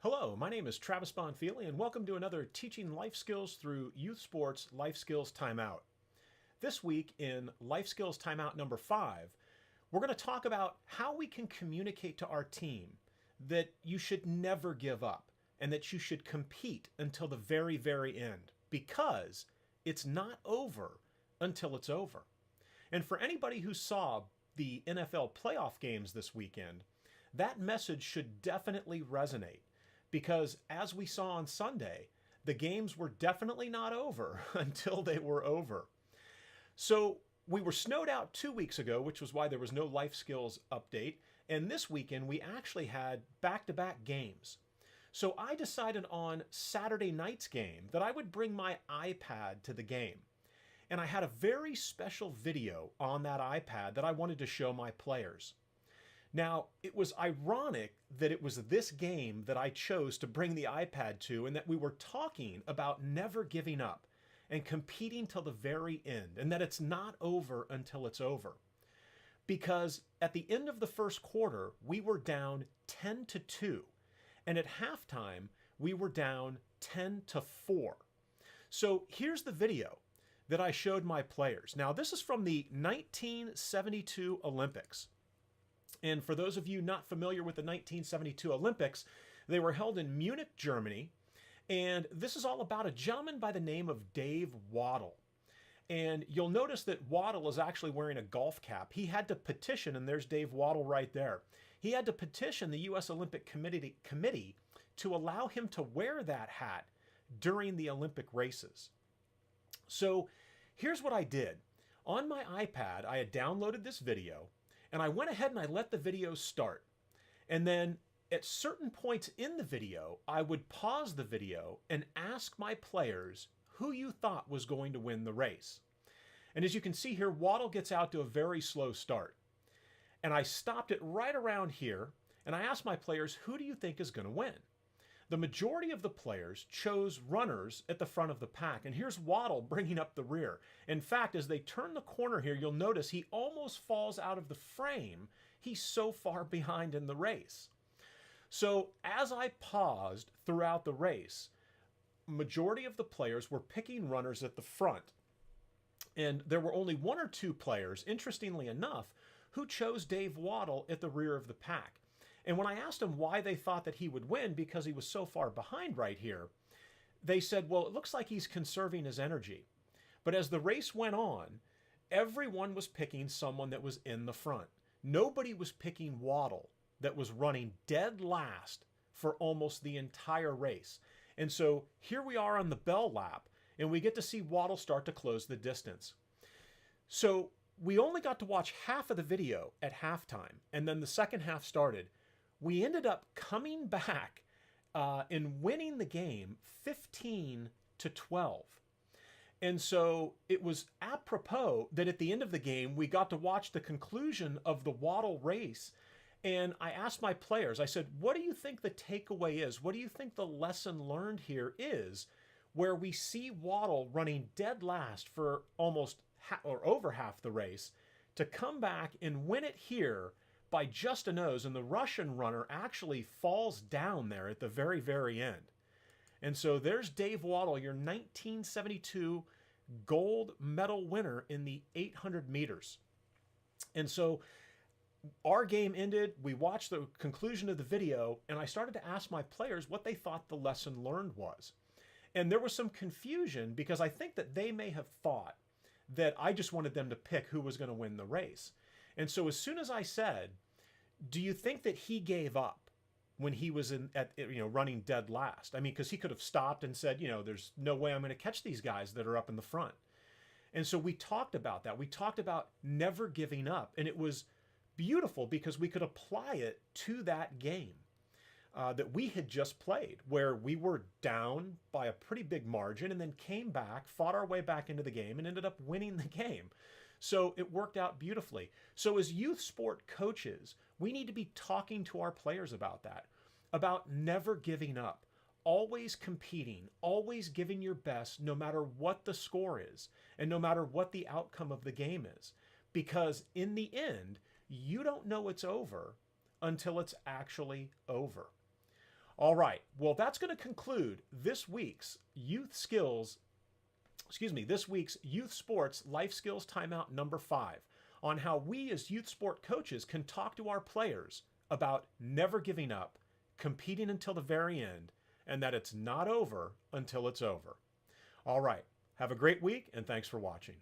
Hello, my name is Travis Bonfili, and welcome to another Teaching Life Skills Through Youth Sports Life Skills Timeout. This week in Life Skills Timeout number 5, we're going to talk about how we can communicate to our team that you should never give up and that you should compete until the very, very end, because it's not over until it's over. And for anybody who saw the NFL playoff games this weekend, that message should definitely resonate. Because as we saw on Sunday, the games were definitely not over until they were over. So we were snowed out 2 weeks ago, which was why there was no life skills update. And this weekend, we actually had back-to-back games. So I decided on Saturday night's game that I would bring my iPad to the game. And I had a very special video on that iPad that I wanted to show my players. Now, it was ironic that it was this game that I chose to bring the iPad to, and that we were talking about never giving up and competing till the very end, and that it's not over until it's over. Because at the end of the first quarter, we were down 10-2, and at halftime, we were down 10-4. So here's the video that I showed my players. Now, this is from the 1972 Olympics. And for those of you not familiar with the 1972 Olympics, they were held in Munich, Germany. And this is all about a gentleman by the name of Dave Wottle. And you'll notice that Wottle is actually wearing a golf cap. He had to petition, and there's Dave Wottle right there. He had to petition the U.S. Olympic Committee to allow him to wear that hat during the Olympic races. So here's what I did. On my iPad, I had downloaded this video, and I went ahead and I let the video start. And then at certain points in the video, I would pause the video and ask my players who you thought was going to win the race. And as you can see here, Wottle gets out to a very slow start. And I stopped it right around here, and I asked my players, who do you think is going to win? The majority of the players chose runners at the front of the pack, and here's Wottle bringing up the rear. In fact, as they turn the corner here, you'll notice he almost falls out of the frame. He's so far behind in the race. So as I paused throughout the race, majority of the players were picking runners at the front. And there were only one or two players, interestingly enough, who chose Dave Wottle at the rear of the pack. And when I asked them why they thought that he would win because he was so far behind right here, they said, well, it looks like he's conserving his energy. But as the race went on, everyone was picking someone that was in the front. Nobody was picking Wottle, that was running dead last for almost the entire race. And so here we are on the bell lap, and we get to see Wottle start to close the distance. So we only got to watch half of the video at halftime, and then the second half started. We ended up coming back and winning the game 15-12. And so it was apropos that at the end of the game, we got to watch the conclusion of the Wottle race. And I asked my players, I said, what do you think the takeaway is? What do you think the lesson learned here is, where we see Wottle running dead last for almost or over half the race to come back and win it here by just a nose, and the Russian runner actually falls down there at the very, very end. And so there's Dave Wottle, your 1972 gold medal winner in the 800 meters. And so our game ended, we watched the conclusion of the video, and I started to ask my players what they thought the lesson learned was. And there was some confusion because I think that they may have thought that I just wanted them to pick who was going to win the race. And so as soon as I said, do you think that he gave up when he was running dead last? I mean, because he could have stopped and said, there's no way I'm going to catch these guys that are up in the front. And so we talked about that. We talked about never giving up. And it was beautiful because we could apply it to that game that we had just played, where we were down by a pretty big margin and then came back, fought our way back into the game, and ended up winning the game. So it worked out beautifully. So as youth sport coaches, we need to be talking to our players about that, about never giving up, always competing, always giving your best, no matter what the score is, and no matter what the outcome of the game is. Because in the end, you don't know it's over until it's actually over. All right. Well, that's going to conclude this week's this week's Youth Sports Life Skills Timeout number 5 on how we as youth sport coaches can talk to our players about never giving up, competing until the very end, and that it's not over until it's over. All right. Have a great week, and thanks for watching.